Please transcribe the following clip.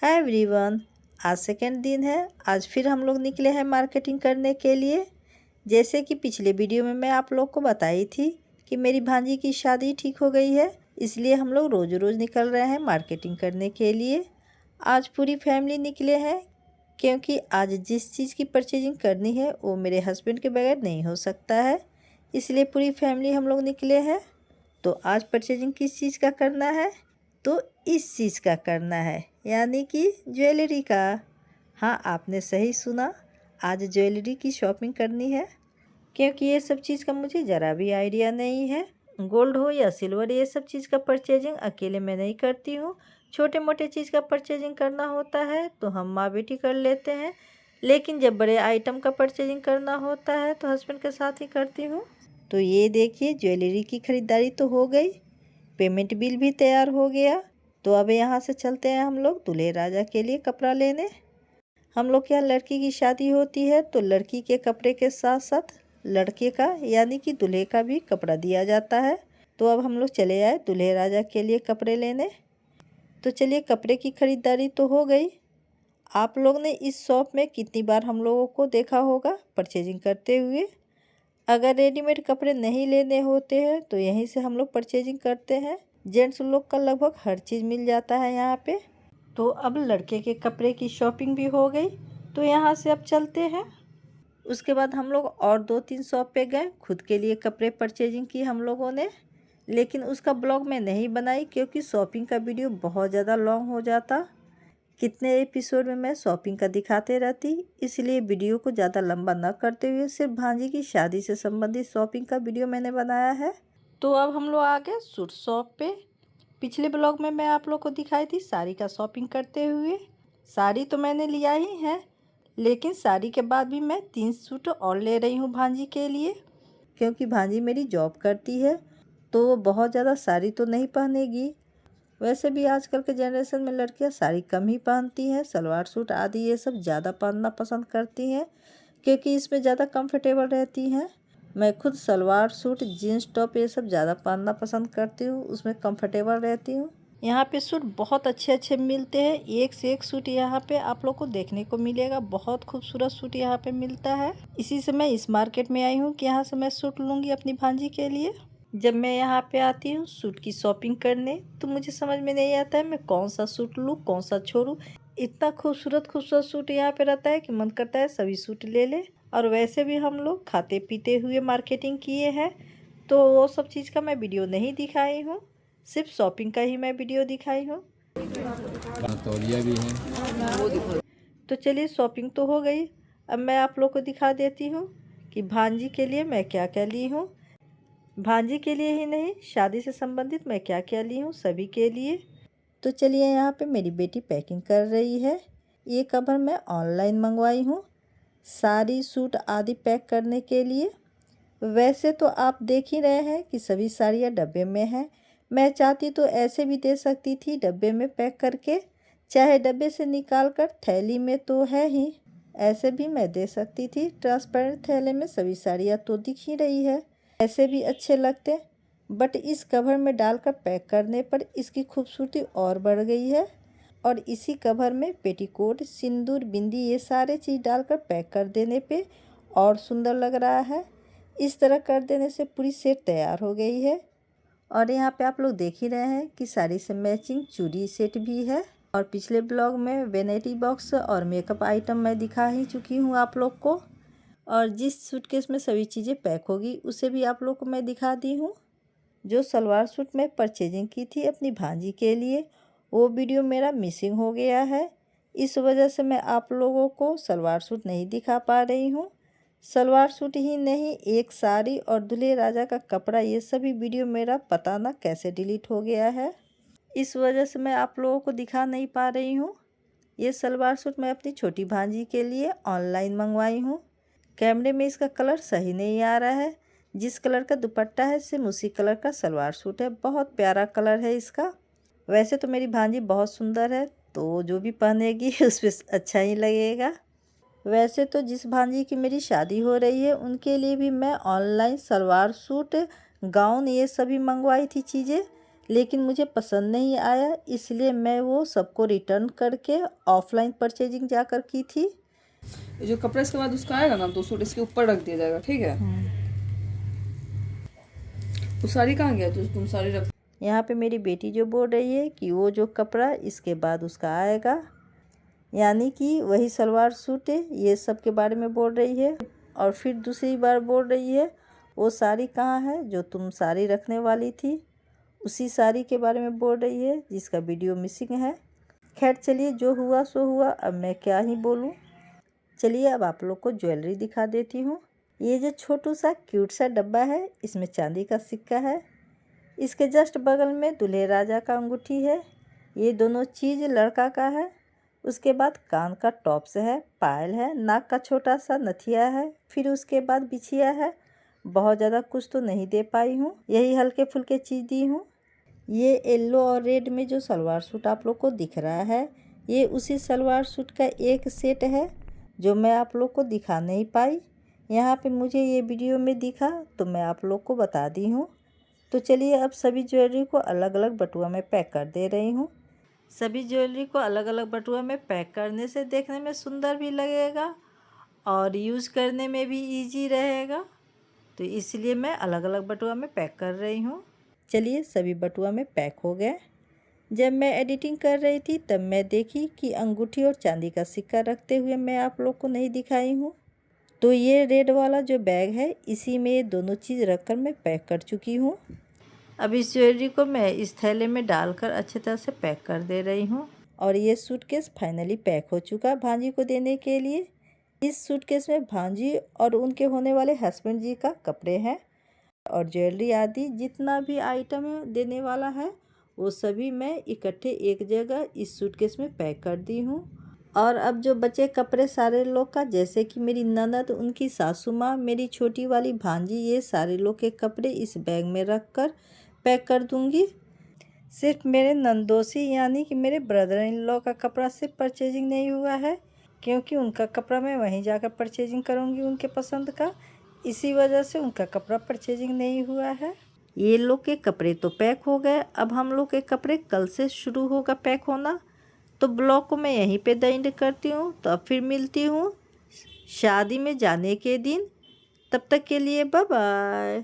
Hi everyone, आज second दिन है। आज फिर हम लोग निकले हैं मार्केटिंग करने के लिए। जैसे कि पिछले वीडियो में मैं आप लोग को बताई थी कि मेरी भांजी की शादी ठीक हो गई है, इसलिए हम लोग रोज़ रोज़ निकल रहे हैं मार्केटिंग करने के लिए। आज पूरी फैमिली निकले हैं क्योंकि आज जिस चीज़ की परचेजिंग करनी है वो मेरे हस्बैंड के बगैर नहीं हो सकता है, इसलिए पूरी फैमिली हम लोग निकले हैं। तो आज परचेजिंग किस चीज़ का करना है? तो इस चीज़ का करना है, यानी कि ज्वेलरी का। हाँ, आपने सही सुना, आज ज्वेलरी की शॉपिंग करनी है क्योंकि ये सब चीज़ का मुझे ज़रा भी आइडिया नहीं है। गोल्ड हो या सिल्वर, ये सब चीज़ का परचेजिंग अकेले मैं नहीं करती हूँ। छोटे मोटे चीज़ का परचेजिंग करना होता है तो हम माँ बेटी कर लेते हैं, लेकिन जब बड़े आइटम का परचेजिंग करना होता है तो हस्बैंड के साथ ही करती हूँ। तो ये देखिए, ज्वेलरी की ख़रीदारी तो हो गई, पेमेंट बिल भी तैयार हो गया। तो अब यहाँ से चलते हैं हम लोग दूल्हे राजा के लिए कपड़ा लेने। हम लोग के यहाँ लड़की की शादी होती है तो लड़की के कपड़े के साथ साथ लड़के का यानी कि दूल्हे का भी कपड़ा दिया जाता है। तो अब हम लोग चले आए दूल्हे राजा के लिए कपड़े लेने। तो चलिए, कपड़े की ख़रीदारी तो हो गई। आप लोग ने इस शॉप में कितनी बार हम लोगों को देखा होगा परचेजिंग करते हुए। अगर रेडीमेड कपड़े नहीं लेने होते हैं तो यहीं से हम लोग परचेजिंग करते हैं। जेंट्स लोग का लगभग हर चीज़ मिल जाता है यहाँ पे। तो अब लड़के के कपड़े की शॉपिंग भी हो गई, तो यहाँ से अब चलते हैं। उसके बाद हम लोग और 2-3 शॉप पे गए, खुद के लिए कपड़े परचेजिंग की हम लोगों ने, लेकिन उसका ब्लॉग मैं नहीं बनाई क्योंकि शॉपिंग का वीडियो बहुत ज़्यादा लॉन्ग हो जाता। कितने एपिसोड में मैं शॉपिंग का दिखाते रहती, इसलिए वीडियो को ज़्यादा लंबा न करते हुए सिर्फ भांजी की शादी से संबंधित शॉपिंग का वीडियो मैंने बनाया है। तो अब हम लोग आ गए सूट शॉप पे। पिछले ब्लॉग में मैं आप लोग को दिखाई थी साड़ी का शॉपिंग करते हुए। साड़ी तो मैंने लिया ही है, लेकिन साड़ी के बाद भी मैं 3 सूट और ले रही हूँ भांजी के लिए, क्योंकि भांजी मेरी जॉब करती है तो वो बहुत ज़्यादा साड़ी तो नहीं पहनेगी। वैसे भी आजकल के जनरेशन में लड़कियां साड़ी कम ही पहनती हैं, सलवार सूट आदि ये सब ज़्यादा पहनना पसंद करती हैं क्योंकि इसमें ज़्यादा कंफर्टेबल रहती हैं। मैं खुद सलवार सूट, जीन्स टॉप ये सब ज़्यादा पहनना पसंद करती हूँ, उसमें कंफर्टेबल रहती हूँ। यहाँ पे सूट बहुत अच्छे अच्छे मिलते हैं, एक से एक सूट यहाँ पे आप लोग को देखने को मिलेगा। बहुत खूबसूरत सूट यहाँ पे मिलता है। इसी से मैं इस मार्केट में आई हूँ कि यहाँ से मैं सूट लूँगी अपनी भांजी के लिए। जब मैं यहाँ पे आती हूँ सूट की शॉपिंग करने तो मुझे समझ में नहीं आता है मैं कौन सा सूट लूँ कौन सा छोड़ूँ। इतना खूबसूरत खूबसूरत सूट यहाँ पे रहता है कि मन करता है सभी सूट ले ले। और वैसे भी हम लोग खाते पीते हुए मार्केटिंग किए हैं, तो वो सब चीज़ का मैं वीडियो नहीं दिखाई हूँ, सिर्फ शॉपिंग का ही मैं वीडियो दिखाई हूँ। तौलिया भी है। तो चलिए, शॉपिंग तो हो गई। अब मैं आप लोग को दिखा देती हूँ कि भांजी के लिए मैं क्या क्या ली हूँ। भांजी के लिए ही नहीं, शादी से संबंधित मैं क्या क्या ली हूँ सभी के लिए। तो चलिए, यहाँ पे मेरी बेटी पैकिंग कर रही है। ये कवर मैं ऑनलाइन मंगवाई हूँ साड़ी सूट आदि पैक करने के लिए। वैसे तो आप देख ही रहे हैं कि सभी साड़ियाँ डब्बे में हैं। मैं चाहती तो ऐसे भी दे सकती थी डब्बे में पैक करके, चाहे डब्बे से निकाल कर थैली में तो है ही, ऐसे भी मैं दे सकती थी। ट्रांसपेरेंट थैले में सभी साड़ियाँ तो दिख ही रही है, ऐसे भी अच्छे लगते, बट इस कवर में डालकर पैक करने पर इसकी खूबसूरती और बढ़ गई है। और इसी कवर में पेटीकोट, सिंदूर, बिंदी ये सारे चीज़ डालकर पैक कर देने पे और सुंदर लग रहा है। इस तरह कर देने से पूरी सेट तैयार हो गई है। और यहाँ पे आप लोग देख ही रहे हैं कि साड़ी से मैचिंग चूड़ी सेट भी है। और पिछले ब्लॉग में वैनिटी बॉक्स और मेकअप आइटम मैं दिखा ही चुकी हूँ आप लोग को। और जिस सूटकेस में सभी चीज़ें पैक होगी उसे भी आप लोग को मैं दिखा दी हूँ। जो सलवार सूट मैं परचेजिंग की थी अपनी भांजी के लिए, वो वीडियो मेरा मिसिंग हो गया है, इस वजह से मैं आप लोगों को सलवार सूट नहीं दिखा पा रही हूँ। सलवार सूट ही नहीं, एक साड़ी और दूल्हे राजा का कपड़ा, ये सभी वीडियो मेरा पता ना कैसे डिलीट हो गया है, इस वजह से मैं आप लोगों को दिखा नहीं पा रही हूँ। ये सलवार सूट मैं अपनी छोटी भांजी के लिए ऑनलाइन मंगवाई हूँ। कैमरे में इसका कलर सही नहीं आ रहा है, जिस कलर का दुपट्टा है सेम उसी कलर का सलवार सूट है। बहुत प्यारा कलर है इसका। वैसे तो मेरी भांजी बहुत सुंदर है, तो जो भी पहनेगी उस पर अच्छा ही लगेगा। वैसे तो जिस भांजी की मेरी शादी हो रही है उनके लिए भी मैं ऑनलाइन सलवार सूट, गाउन ये सभी मंगवाई थी चीज़ें, लेकिन मुझे पसंद नहीं आया, इसलिए मैं वो सबको रिटर्न करके ऑफलाइन परचेजिंग जाकर की थी। ये जो कपड़ा इसके बाद उसका आएगा ना, तो सूट इसके ऊपर रख दिया जाएगा, ठीक है। वो साड़ी कहाँ गया जो तुम साड़ी रख? यहाँ पे मेरी बेटी जो बोल रही है कि वो जो कपड़ा इसके बाद उसका आएगा, यानी कि वही सलवार सूट है, ये सब के बारे में बोल रही है। और फिर दूसरी बार बोल रही है वो साड़ी कहाँ है जो तुम साड़ी रखने वाली थी, उसी साड़ी के बारे में बोल रही है जिसका वीडियो मिसिंग है। खैर चलिए, जो हुआ सो हुआ, अब मैं क्या ही बोलूँ। चलिए अब आप लोग को ज्वेलरी दिखा देती हूँ। ये जो छोटू सा क्यूट सा डब्बा है, इसमें चांदी का सिक्का है। इसके जस्ट बगल में दूल्हे राजा का अंगूठी है। ये दोनों चीज़ लड़का का है। उसके बाद कान का टॉप्स है, पायल है, नाक का छोटा सा नथिया है, फिर उसके बाद बिछिया है। बहुत ज़्यादा कुछ तो नहीं दे पाई हूँ, यही हल्के फुल्के चीज़ दी हूँ। ये येलो और रेड में जो सलवार सूट आप लोग को दिख रहा है, ये उसी सलवार सूट का एक सेट है जो मैं आप लोग को दिखा नहीं पाई। यहाँ पे मुझे ये वीडियो में दिखा तो मैं आप लोग को बता दी हूँ। तो चलिए अब सभी ज्वेलरी को अलग अलग बटुआ में पैक कर दे रही हूँ। सभी ज्वेलरी को अलग अलग बटुआ में पैक करने से देखने में सुंदर भी लगेगा और यूज़ करने में भी इजी रहेगा, तो इसलिए मैं अलग अलग बटुआ में पैक कर रही हूँ। चलिए सभी बटुआ में पैक हो गए। जब मैं एडिटिंग कर रही थी तब मैं देखी कि अंगूठी और चांदी का सिक्का रखते हुए मैं आप लोग को नहीं दिखाई हूँ। तो ये रेड वाला जो बैग है, इसी में ये दोनों चीज़ रखकर मैं पैक कर चुकी हूँ। अब इस ज्वेलरी को मैं इस थैले में डालकर अच्छी तरह से पैक कर दे रही हूँ। और ये सूटकेस फाइनली पैक हो चुका भांजी को देने के लिए। इस सूटकेस में भांजी और उनके होने वाले हस्बैंड जी का कपड़े हैं और ज्वेलरी आदि जितना भी आइटम देने वाला है वो सभी मैं इकट्ठे एक जगह इस सूटकेस में पैक कर दी हूँ। और अब जो बचे कपड़े सारे लोग का, जैसे कि मेरी ननद, उनकी सासू माँ, मेरी छोटी वाली भांजी, ये सारे लोग के कपड़े इस बैग में रख कर पैक कर दूँगी। सिर्फ मेरे नंदोसी यानी कि मेरे ब्रदर इन लॉ का कपड़ा सिर्फ परचेजिंग नहीं हुआ है, क्योंकि उनका कपड़ा मैं वहीं जाकर परचेजिंग करूँगी उनके पसंद का, इसी वजह से उनका कपड़ा परचेजिंग नहीं हुआ है। ये लोग के कपड़े तो पैक हो गए, अब हम लोग के कपड़े कल से शुरू होगा पैक होना। तो ब्लॉग को मैं यहीं पे एंड करती हूँ। तो अब फिर मिलती हूँ शादी में जाने के दिन। तब तक के लिए बाय बाय।